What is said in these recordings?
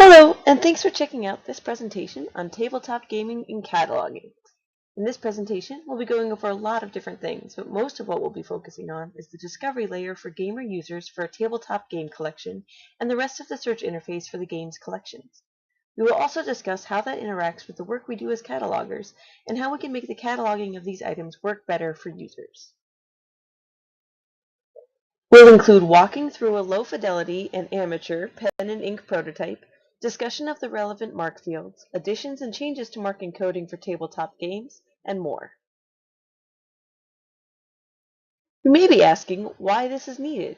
Hello, and thanks for checking out this presentation on tabletop gaming and cataloging. In this presentation, we'll be going over a lot of different things, but most of what we'll be focusing on is the discovery layer for gamer users for a tabletop game collection and the rest of the search interface for the game's collections. We will also discuss how that interacts with the work we do as catalogers and how we can make the cataloging of these items work better for users. We'll include walking through a low-fidelity and amateur pen and ink prototype, discussion of the relevant mark fields, additions and changes to mark encoding for tabletop games, and more. You may be asking why this is needed.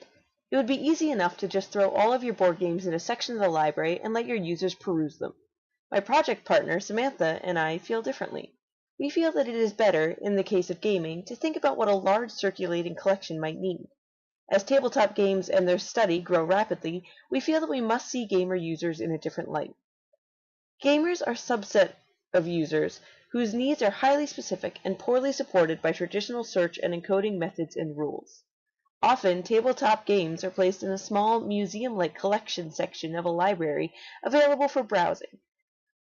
It would be easy enough to just throw all of your board games in a section of the library and let your users peruse them. My project partner, Samantha, and I feel differently. We feel that it is better, in the case of gaming, to think about what a large circulating collection might need. As tabletop games and their study grow rapidly, we feel that we must see gamer users in a different light. Gamers are a subset of users whose needs are highly specific and poorly supported by traditional search and encoding methods and rules. Often, tabletop games are placed in a small museum-like collection section of a library available for browsing.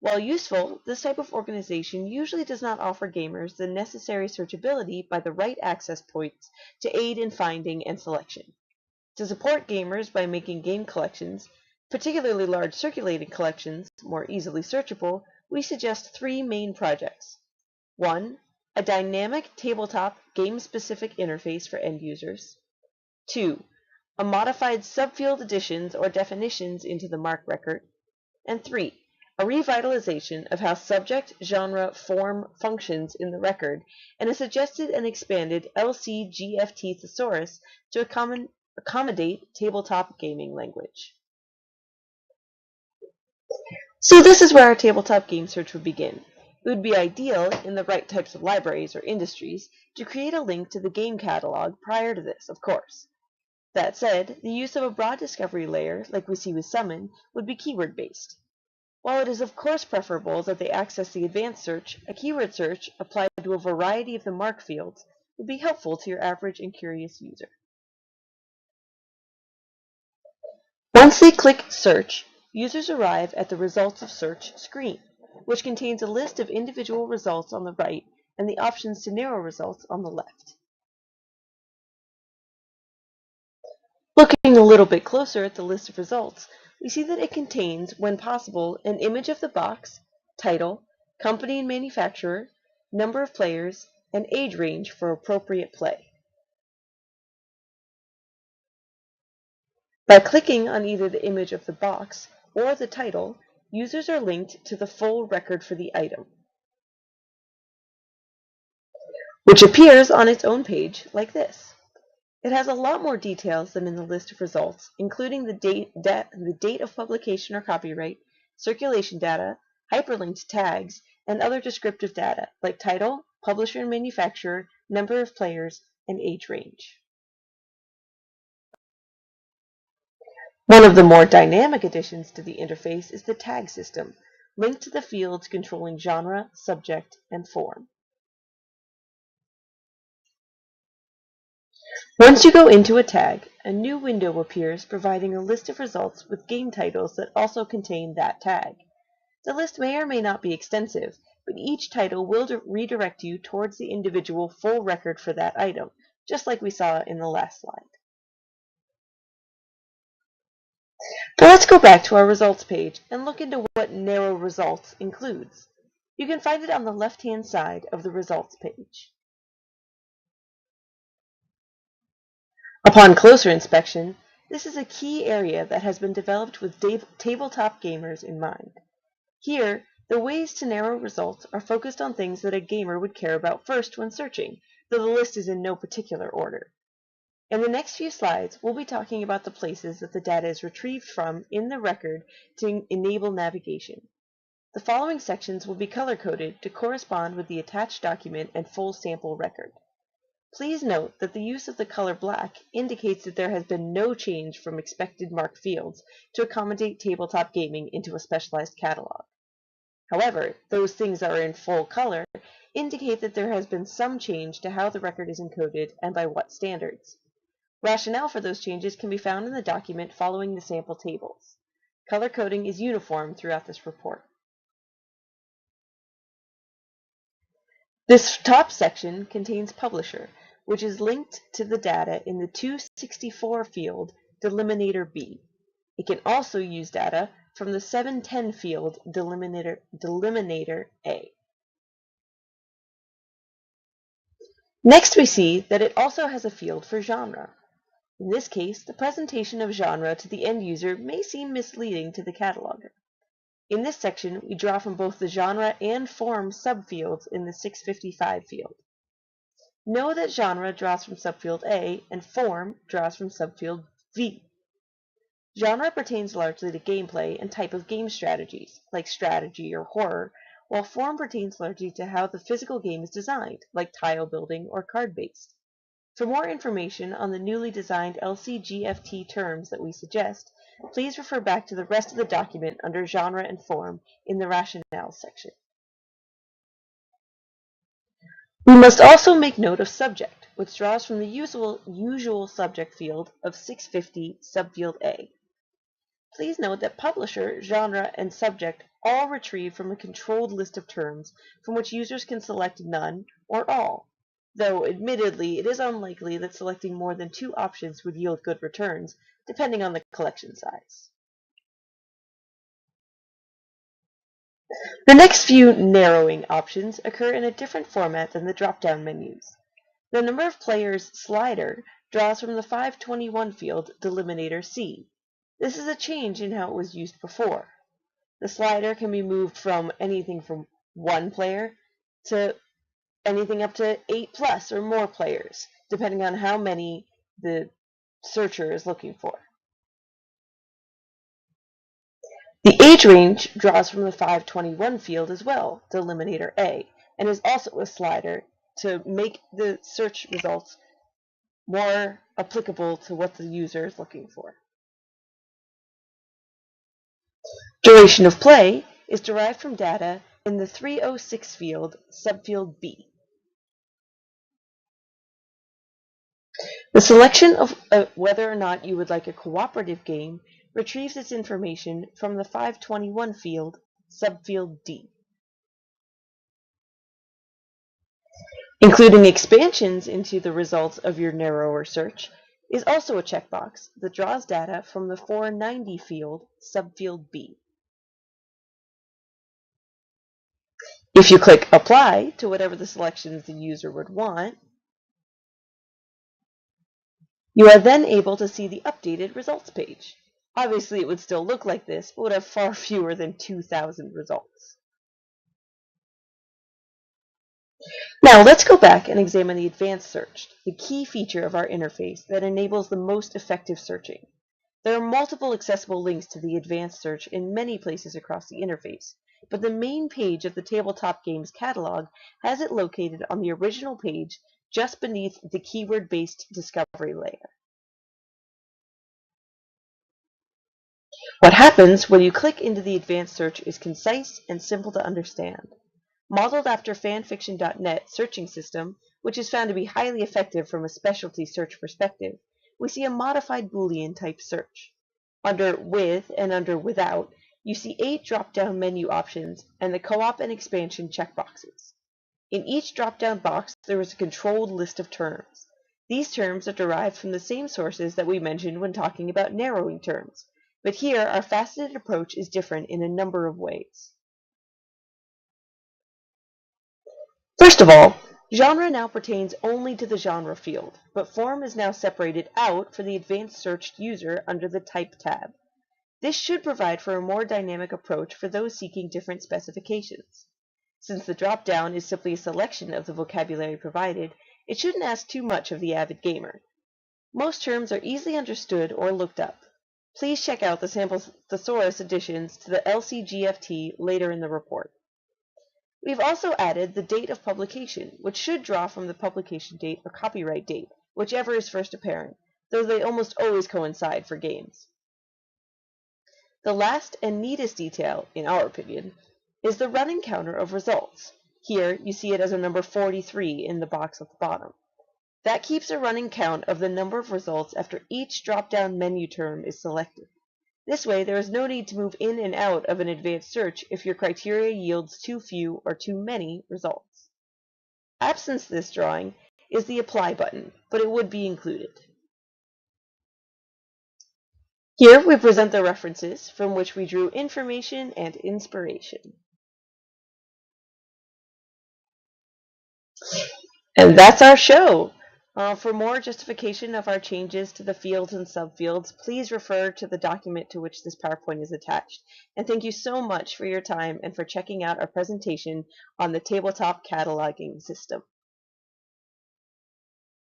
While useful, this type of organization usually does not offer gamers the necessary searchability by the right access points to aid in finding and selection. To support gamers by making game collections, particularly large circulating collections, more easily searchable, we suggest three main projects. 1. A dynamic tabletop game-specific interface for end users. 2. A modified subfield additions or definitions into the mark record. And 3. A revitalization of how subject, genre, form functions in the record, and a suggested and expanded LCGFT thesaurus to accommodate tabletop gaming language. So this is where our tabletop game search would begin. It would be ideal, in the right types of libraries or industries, to create a link to the game catalog prior to this, of course. That said, the use of a broad discovery layer, like we see with Summon, would be keyword-based. While it is of course preferable that they access the advanced search, a keyword search applied to a variety of the mark fields would be helpful to your average and curious user. Once they click Search, users arrive at the Results of Search screen, which contains a list of individual results on the right and the options to narrow results on the left. Looking a little bit closer at the list of results, we see that it contains, when possible, an image of the box, title, company and manufacturer, number of players, and age range for appropriate play. By clicking on either the image of the box or the title, users are linked to the full record for the item, which appears on its own page like this. It has a lot more details than in the list of results, including the date of publication or copyright, circulation data, hyperlinked tags, and other descriptive data like title, publisher and manufacturer, number of players, and age range. One of the more dynamic additions to the interface is the tag system, linked to the fields controlling genre, subject, and form. Once you go into a tag, a new window appears providing a list of results with game titles that also contain that tag. The list may or may not be extensive, but each title will redirect you towards the individual full record for that item, just like we saw in the last slide. Now let's go back to our results page and look into what narrow results includes. You can find it on the left-hand side of the results page. Upon closer inspection, this is a key area that has been developed with tabletop gamers in mind. Here, the ways to narrow results are focused on things that a gamer would care about first when searching, though the list is in no particular order. In the next few slides, we'll be talking about the places that the data is retrieved from in the record to enable navigation. The following sections will be color-coded to correspond with the attached document and full sample record. Please note that the use of the color black indicates that there has been no change from expected mark fields to accommodate tabletop gaming into a specialized catalog. However, those things that are in full color indicate that there has been some change to how the record is encoded and by what standards. Rationale for those changes can be found in the document following the sample tables. Color coding is uniform throughout this report. This top section contains Publisher, which is linked to the data in the 264 field Delimiter B. It can also use data from the 710 field Delimiter A. Next, we see that it also has a field for genre. In this case, the presentation of genre to the end user may seem misleading to the cataloger. In this section, we draw from both the genre and form subfields in the 655 field. Know that genre draws from subfield A and form draws from subfield V. Genre pertains largely to gameplay and type of game strategies, like strategy or horror, while form pertains largely to how the physical game is designed, like tile building or card-based. For more information on the newly designed LCGFT terms that we suggest, please refer back to the rest of the document under genre and form in the rationale section. We must also make note of subject, which draws from the usual subject field of 650 subfield A. Please note that publisher, genre, and subject all retrieve from a controlled list of terms from which users can select none or all, though admittedly it is unlikely that selecting more than 2 options would yield good returns, depending on the collection size. The next few narrowing options occur in a different format than the drop-down menus. The number of players slider draws from the 521 field Delimiter C. This is a change in how it was used before. The slider can be moved from anything from 1 player to anything up to 8+ or more players, depending on how many the searcher is looking for. The age range draws from the 521 field as well, Delimiter A, and is also a slider to make the search results more applicable to what the user is looking for. Duration of play is derived from data in the 306 field, subfield B. The selection of whether or not you would like a cooperative game retrieves its information from the 521 field, subfield D. Including expansions into the results of your narrower search is also a checkbox that draws data from the 490 field, subfield B. If you click Apply to whatever the selections the user would want, you are then able to see the updated results page. Obviously, it would still look like this, but would have far fewer than 2,000 results. Now, let's go back and examine the advanced search, the key feature of our interface that enables the most effective searching. There are multiple accessible links to the advanced search in many places across the interface, but the main page of the Tabletop Games catalog has it located on the original page just beneath the keyword-based discovery layer. What happens when you click into the advanced search is concise and simple to understand. Modeled after fanfiction.net searching system, which is found to be highly effective from a specialty search perspective, we see a modified Boolean type search. Under With and under Without, you see 8 drop-down menu options and the co-op and expansion checkboxes. In each drop-down box, there is a controlled list of terms. These terms are derived from the same sources that we mentioned when talking about narrowing terms, but here our faceted approach is different in a number of ways. First of all, genre now pertains only to the genre field, but form is now separated out for the advanced searched user under the Type tab. This should provide for a more dynamic approach for those seeking different specifications. Since the drop-down is simply a selection of the vocabulary provided, it shouldn't ask too much of the avid gamer. Most terms are easily understood or looked up. Please check out the sample thesaurus additions to the LCGFT later in the report. We've also added the date of publication, which should draw from the publication date or copyright date, whichever is first apparent, though they almost always coincide for games. The last and neatest detail, in our opinion, is the running counter of results. Here, you see it as a number 43 in the box at the bottom. That keeps a running count of the number of results after each drop-down menu term is selected. This way, there is no need to move in and out of an advanced search if your criteria yields too few or too many results. Absent this drawing is the Apply button, but it would be included. Here we present the references from which we drew information and inspiration. And that's our show. For more justification of our changes to the fields and subfields, please refer to the document to which this PowerPoint is attached. And thank you so much for your time and for checking out our presentation on the tabletop cataloging system.